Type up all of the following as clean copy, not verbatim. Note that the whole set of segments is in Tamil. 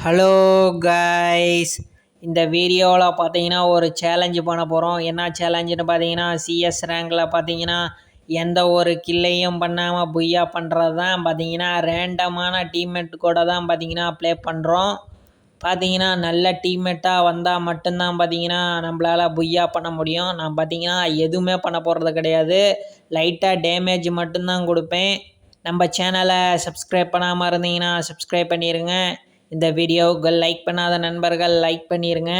ஹலோ கைஸ், இந்த வீடியோவில் பார்த்தீங்கன்னா ஒரு சேலஞ்சு பண்ண போகிறோம். என்ன சேலஞ்சுன்னு பார்த்தீங்கன்னா சிஎஸ் ரேங்கில் பார்த்தீங்கன்னா எந்த ஒரு கில்லையும் பண்ணாமல் புய்யா பண்ணுறது தான். பார்த்தீங்கன்னா ரேண்டமான டீம்மேட் கூட தான் பார்த்தீங்கன்னா ப்ளே பண்ணுறோம். பார்த்தீங்கன்னா நல்ல டீம்மேட்டாக வந்தால் மட்டும்தான் பார்த்தீங்கன்னா நம்மளால் புய்யா பண்ண முடியும். நான் பார்த்தீங்கன்னா எதுவுமே பண்ண போகிறது கிடையாது, லைட்டாக டேமேஜ் மட்டும்தான் கொடுப்பேன். நம்ம சேனலை சப்ஸ்கிரைப் பண்ணாமல் இருந்தீங்கன்னா சப்ஸ்கிரைப் பண்ணிடுங்க. இந்த வீடியோவுக்கு லைக் பண்ணாத நண்பர்கள் லைக் பண்ணிடுங்க.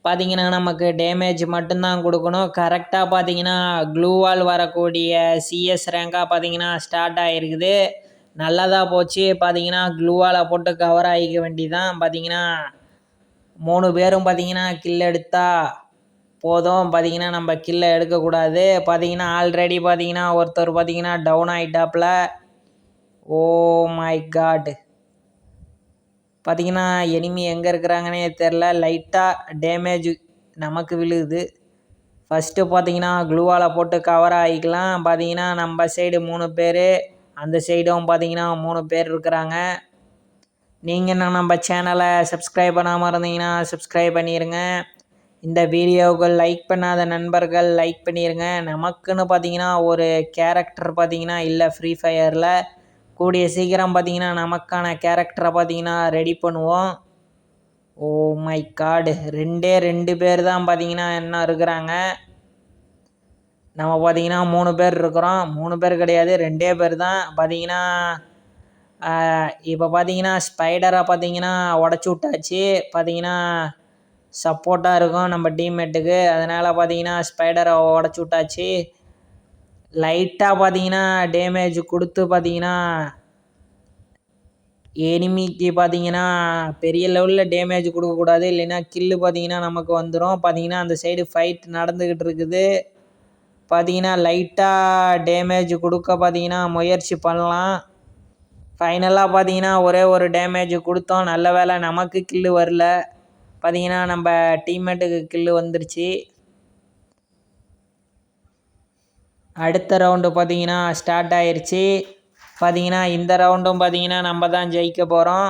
பார்த்தீங்கன்னா நமக்கு டேமேஜ் மட்டும்தான் கொடுக்கணும். கரெக்டாக பார்த்தீங்கன்னா க்ளூவால் வரக்கூடிய சிஎஸ் ரேங்காக பார்த்தீங்கன்னா ஸ்டார்ட் ஆகிருக்குது. நல்லதாக போச்சு. பார்த்தீங்கன்னா க்ளூவால் போட்டு கவர் ஆகிக்க வேண்டிதான். பார்த்தீங்கன்னா 3 பேரும் பார்த்தீங்கன்னா கில் எடுத்தால் போதும். பார்த்தீங்கன்னா நம்ம கில்லை எடுக்கக்கூடாது. பார்த்தீங்கன்னா ஆல்ரெடி பார்த்தீங்கன்னா ஒருத்தர் பார்த்தீங்கன்னா டவுன் ஆகிட்டாப்புல. ஓ மை காட், பார்த்தீங்கன்னா எனிமி எங்கே இருக்கிறாங்கன்னே தெரில. லைட்டாக டேமேஜ் நமக்கு விழுகுது. ஃபஸ்ட்டு பார்த்தீங்கன்னா க்ளூவால் போட்டு கவர் ஆகிக்கலாம். பார்த்தீங்கன்னா நம்ம சைடு 3 பேர், அந்த சைடும் பார்த்தீங்கன்னா 3 பேர் இருக்கிறாங்க. நீங்கள் என்ன நம்ம சேனலை சப்ஸ்கிரைப் பண்ணாமல் இருந்தீங்கன்னா சப்ஸ்கிரைப் பண்ணிடுங்க. இந்த வீடியோவுக்கு லைக் பண்ணாத நண்பர்கள் லைக் பண்ணிடுங்க. நமக்குன்னு பார்த்தீங்கன்னா ஒரு கேரக்டர் பார்த்தீங்கன்னா இல்லை ஃப்ரீ ஃபயரில். கூடிய சீக்கிரம் பார்த்தீங்கன்னா நமக்கான கேரக்டரை பார்த்தீங்கன்னா ரெடி பண்ணுவோம். ஓ மை காடு, 2 பேர் தான் பார்த்தீங்கன்னா என்ன இருக்கிறாங்க. நம்ம பார்த்தீங்கன்னா 3 பேர் இருக்கிறோம். 3 பேர் கிடையாது, 2 பேர் தான். பார்த்தீங்கன்னா இப்போ பார்த்தீங்கன்னா ஸ்பைடரை பார்த்தீங்கன்னா உடச்சி விட்டாச்சு. பார்த்தீங்கன்னா சப்போர்ட்டாக இருக்கும் நம்ம டீம்மேட்டுக்கு. அதனால் பார்த்தீங்கன்னா ஸ்பைடரை உடச்சி விட்டாச்சு. லைட்டாக பார்த்தீங்கன்னா டேமேஜ் கொடுத்து பார்த்தீங்கன்னா எனிமிக்கு பார்த்தீங்கன்னா பெரிய லெவலில் டேமேஜ் கொடுக்கக்கூடாது, இல்லைன்னா கில்லு பார்த்தீங்கன்னா நமக்கு வந்துடும். பார்த்தீங்கன்னா அந்த சைடு ஃபைட் நடந்துக்கிட்டு இருக்குது. பார்த்தீங்கன்னா லைட்டாக டேமேஜ் கொடுக்க பார்த்தீங்கன்னா முயற்சி பண்ணலாம். ஃபைனலாக பார்த்தீங்கன்னா ஒரே ஒரு டேமேஜ் கொடுத்தோம். நல்ல வேலை நமக்கு கில்லு வரல. பார்த்தீங்கன்னா நம்ம டீம்மேட்டுக்கு கில்லு வந்துருச்சு. அடுத்த ரவுண்டு பார்த்தீங்கன்னா ஸ்டார்ட் ஆயிடுச்சு. பார்த்தீங்கன்னா இந்த ரவுண்டும் பார்த்தீங்கன்னா நம்ம தான் ஜெயிக்க போகிறோம்.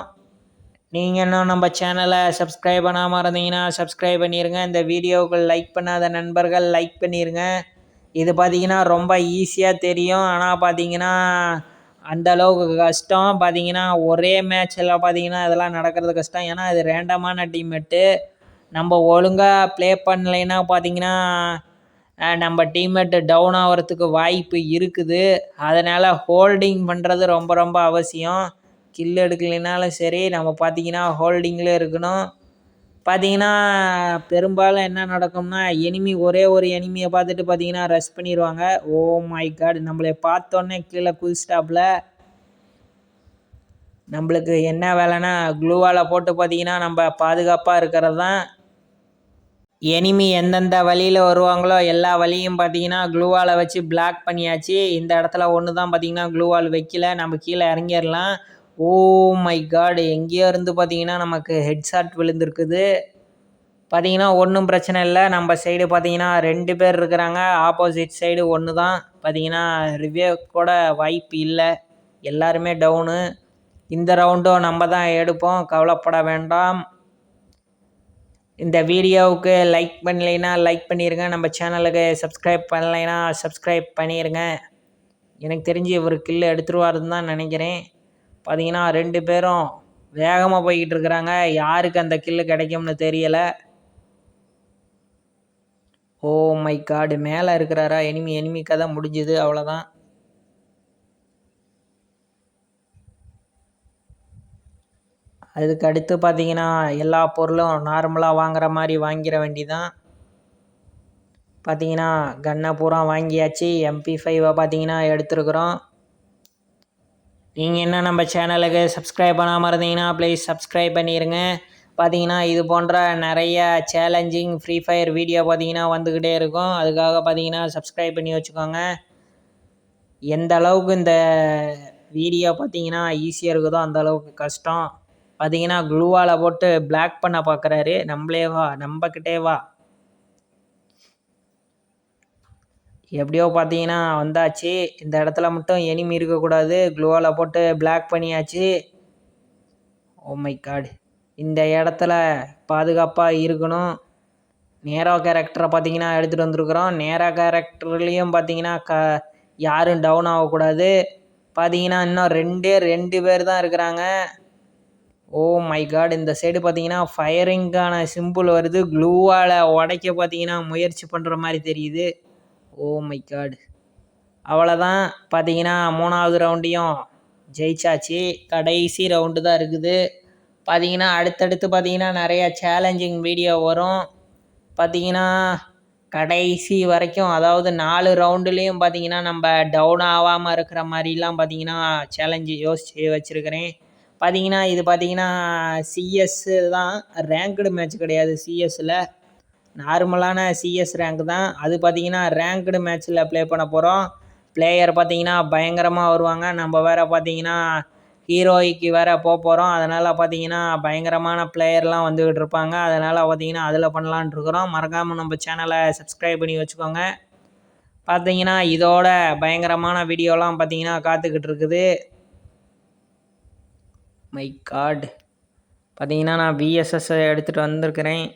நீங்கள் இன்னும் நம்ம சேனலை சப்ஸ்கிரைப் பண்ணாமல் இருந்தீங்கன்னா சப்ஸ்கிரைப் பண்ணிடுங்க. இந்த வீடியோவுக்கு லைக் பண்ணாத நண்பர்கள் லைக் பண்ணிடுங்க. இது பார்த்தீங்கன்னா ரொம்ப ஈஸியாக தெரியும், ஆனால் பார்த்தீங்கன்னா அந்தளவுக்கு கஷ்டம். பார்த்தீங்கன்னா ஒரே மேட்ச்சில் பார்த்தீங்கன்னா இதெல்லாம் நடக்கிறது கஷ்டம். ஏன்னா இது ரேண்டமான டீம்மேட்டு. நம்ம ஒழுங்காக ப்ளே பண்ணலைன்னா பார்த்தீங்கன்னா நம்ம டீம்மேட்டு டவுன் ஆகிறதுக்கு வாய்ப்பு இருக்குது. அதனால் ஹோல்டிங் பண்ணுறது ரொம்ப ரொம்ப அவசியம். கில் எடுக்கலைனாலும் சரி, நம்ம பார்த்தீங்கன்னா ஹோல்டிங்கில் இருக்கணும். பார்த்தீங்கன்னா பெரும்பாலும் என்ன நடக்கும்னா எனிமி ஒரே ஒரு எனிமியை பார்த்துட்டு பார்த்தீங்கன்னா ரஷ் பண்ணிடுவாங்க. ஓ மை காட், நம்மளை பார்த்தோன்னே கீழே குதிச்சிட்டாப்புல. நம்மளுக்கு என்ன வேலைன்னா க்ளூவால் போட்டு பார்த்தீங்கன்னா நம்ம பாதுகாப்பாக இருக்கிறது தான். எனிமி எந்தெந்த வழியில் வருவாங்களோ எல்லா வழியும் பார்த்தீங்கன்னா க்ளூவால் வச்சு பிளாக் பண்ணியாச்சு. இந்த இடத்துல ஒன்று தான் பார்த்தீங்கன்னா க்ளூவால் வைக்கல. நம்ம கீழே இறங்கிடலாம். ஓ மை காட், எங்கேயோ இருந்து பார்த்தீங்கன்னா நமக்கு ஹெட்ஷாட் விழுந்திருக்குது. பார்த்தீங்கன்னா ஒன்றும் பிரச்சனை இல்லை. நம்ம சைடு பார்த்தீங்கன்னா 2 பேர் இருக்கிறாங்க, ஆப்போசிட் சைடு ஒன்று தான். பார்த்தீங்கன்னா ரிவ்யூ கூட வாய்ப்பு இல்லை, எல்லாருமே டவுனு. இந்த ரவுண்டும் நம்ம தான் எடுப்போம், கவலைப்பட வேண்டாம். இந்த வீடியோவுக்கு லைக் பண்ணலைன்னா லைக் பண்ணிடுங்க. நம்ம சேனலுக்கு சப்ஸ்கிரைப் பண்ணலைன்னா சப்ஸ்கிரைப் பண்ணிடுங்க. எனக்கு தெரிஞ்சு இவர் கில்லு எடுத்துருவாருன்னு தான் நினைக்கிறேன். பார்த்தீங்கன்னா 2 பேரும் வேகமாக போய்கிட்டு இருக்கிறாங்க. யாருக்கு அந்த கில்லு கிடைக்கும்னு தெரியலை. ஓ மை காடு, மேலே இருக்கிறாரா எனிமி கதை முடிஞ்சுது, அவ்வளோதான். அதுக்கு அடுத்து பார்த்தீங்கன்னா எல்லா பொருளும் நார்மலாக வாங்குற மாதிரி வாங்கிட வேண்டிதான். பார்த்தீங்கன்னா கன்னை பூரா வாங்கியாச்சு. MP5 பார்த்தீங்கன்னா எடுத்துருக்குறோம். நீங்கள் என்ன நம்ம சேனலுக்கு சப்ஸ்கிரைப் பண்ணாமல் இருந்தீங்கன்னா ப்ளீஸ் சப்ஸ்கிரைப் பண்ணிடுங்க. பார்த்தீங்கன்னா இது போன்ற நிறைய சேலஞ்சிங் ஃப்ரீ ஃபயர் வீடியோ பார்த்தீங்கன்னா வந்துக்கிட்டே இருக்கும். அதுக்காக பார்த்தீங்கன்னா சப்ஸ்கிரைப் பண்ணி வச்சுக்கோங்க. எந்த அளவுக்கு இந்த வீடியோ பார்த்தீங்கன்னா ஈஸியாக இருக்குதோ அந்த அளவுக்கு கஷ்டம். பார்த்தீங்கன்னா க்ளூவால் போட்டு பிளாக் பண்ண பார்க்குறாரு. நம்மக்கிட்டே வா. எப்படியோ பார்த்தீங்கன்னா வந்தாச்சு. இந்த இடத்துல மட்டும் எனிமி இருக்கக்கூடாது. க்ளூவால் போட்டு பிளாக் பண்ணியாச்சு. ஓ மை காட், இந்த இடத்துல பாதுகாப்பாக இருக்கணும். நேரோ கேரக்டரை பார்த்தீங்கன்னா எடுத்துகிட்டு வந்திருக்கிறோம். நேரோ கேரக்டர்லேயும் பார்த்தீங்கன்னா யாரும் டவுன் ஆகக்கூடாது. பார்த்தீங்கன்னா இன்னும் ரெண்டு பேர் தான் இருக்கிறாங்க. ஓ மை காட், இந்த சைடு பார்த்தீங்கன்னா ஃபயரிங்கான சிம்பிள் வருது. க்ளூவால் உடைக்க பார்த்தீங்கன்னா முயற்சி பண்ணுற மாதிரி தெரியுது. ஓ மை காட், அவ்வளோதான். பார்த்தீங்கன்னா 3வது ரவுண்டையும் ஜெயிச்சாச்சு. கடைசி ரவுண்டு தான் இருக்குது. பார்த்தீங்கன்னா அடுத்தடுத்து பார்த்தீங்கன்னா நிறைய சேலஞ்சிங் வீடியோ வரும். பார்த்தீங்கன்னா கடைசி வரைக்கும், அதாவது 4 ரவுண்டுலேயும் பார்த்தீங்கன்னா நம்ம டவுன் ஆகாமல் இருக்கிற மாதிரிலாம் பார்த்தீங்கன்னா சேலஞ்சு யோசித்து வச்சுருக்கிறேன். பார்த்தீங்கன்னா இது பார்த்தீங்கன்னா சிஎஸ்ஸு தான், ரேங்க்டு மேட்ச் கிடையாது. சிஎஸ்ஸில் நார்மலான சிஎஸ் ரேங்க் தான். அது பார்த்தீங்கன்னா ரேங்க்டு மேட்ச்சில் ப்ளே பண்ண போகிறோம். பிளேயர் பார்த்தீங்கன்னா பயங்கரமாக வருவாங்க. நம்ம வேறு பார்த்தீங்கன்னா ஹீரோய்க்கு வேறு போகிறோம். அதனால் பார்த்தீங்கன்னா பயங்கரமான பிளேயர்லாம் வந்துக்கிட்டு இருப்பாங்க. அதனால் பார்த்தீங்கன்னா அதில் பண்ணலான் இருக்கிறோம். மறக்காமல் நம்ம சேனலை சப்ஸ்கிரைப் பண்ணி வச்சுக்கோங்க. பார்த்தீங்கன்னா இதோட பயங்கரமான வீடியோலாம் பார்த்தீங்கன்னா காத்துக்கிட்டு இருக்குது. மை காட், பார்த்தீங்கன்னா நான் விஎஸ்எஸ் எடுத்துகிட்டு வந்திருக்கிறேன்.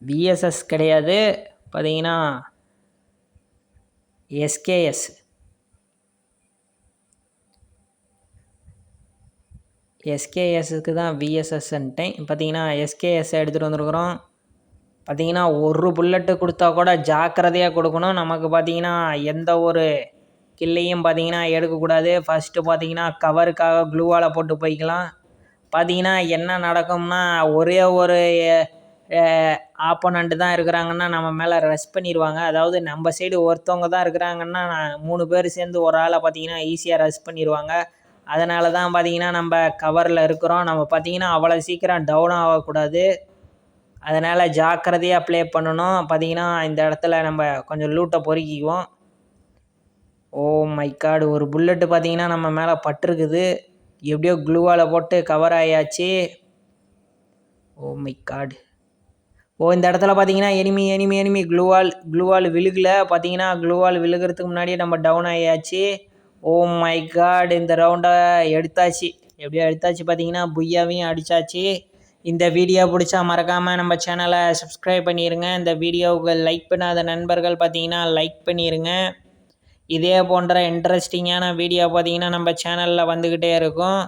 விஎஸ்எஸ் கிடையாது, பார்த்தீங்கன்னா எஸ்கேஎஸ்க்கு தான் விஎஸ்எஸ்ன்ட்டேன். பார்த்தீங்கன்னா எஸ்கேஎஸ் எடுத்துகிட்டு வந்திருக்கிறோம். பார்த்தீங்கன்னா ஒரு புல்லட்டு கொடுத்தா கூட ஜாக்கிரதையாக கொடுக்கணும். நமக்கு பார்த்தீங்கன்னா எந்த ஒரு கில்லையும் பார்த்தீங்கன்னா எடுக்கக்கூடாது. ஃபஸ்ட்டு பார்த்தீங்கன்னா கவருக்காக க்ளூவால் போட்டு போய்க்கலாம். பார்த்தீங்கன்னா என்ன நடக்கும்னா, ஒரே ஒரு ஆப்போனண்ட்டு தான் இருக்கிறாங்கன்னா நம்ம மேலே ரெஸ்ட் பண்ணிடுவாங்க. அதாவது நம்ம சைடு ஒருத்தவங்க தான் இருக்கிறாங்கன்னா 3 பேர் சேர்ந்து ஒரு ஆளை பார்த்தீங்கன்னா ஈஸியாக ரெஸ்ட் பண்ணிடுவாங்க. அதனால தான் பார்த்தீங்கன்னா நம்ம கவரில் இருக்கிறோம். நம்ம பார்த்தீங்கன்னா அவ்வளோ சீக்கிரம் டவுன் ஆகக்கூடாது. அதனால் ஜாக்கிரதையாக ப்ளே பண்ணணும். பார்த்தீங்கன்னா இந்த இடத்துல நம்ம கொஞ்சம் லூட்டை பொறுக்கிக்குவோம். ஓ மை காட், ஒரு புல்லட்டு பார்த்தீங்கன்னா நம்ம மேலே பட்டிருக்குது. எப்படியோ க்ளூவால் போட்டு கவர் ஆயாச்சு. ஓ மை காட், இந்த இடத்துல பார்த்தீங்கன்னா எனிமி க்ளூவால் விழுகலை. பார்த்தீங்கன்னா க்ளூவால் விழுகிறதுக்கு முன்னாடியே நம்ம டவுன் ஆகியாச்சு. ஓ மை காட், இந்த ரவுண்டை எடுத்தாச்சு. எப்படியோ எடுத்தாச்சு. பார்த்தீங்கன்னா புய்யாவையும் அடித்தாச்சு. இந்த வீடியோ பிடிச்சா மறக்காமல் நம்ம சேனலை சப்ஸ்கிரைப் பண்ணிடுங்க. இந்த வீடியோவுக்கு லைக் பண்ணாத நண்பர்கள் பார்த்தீங்கன்னா லைக் பண்ணிடுங்க. இதே போன்ற இன்ட்ரெஸ்டிங்கான வீடியோ பார்த்தீங்கன்னா நம்ம சேனலில் வந்துக்கிட்டே இருக்கும்.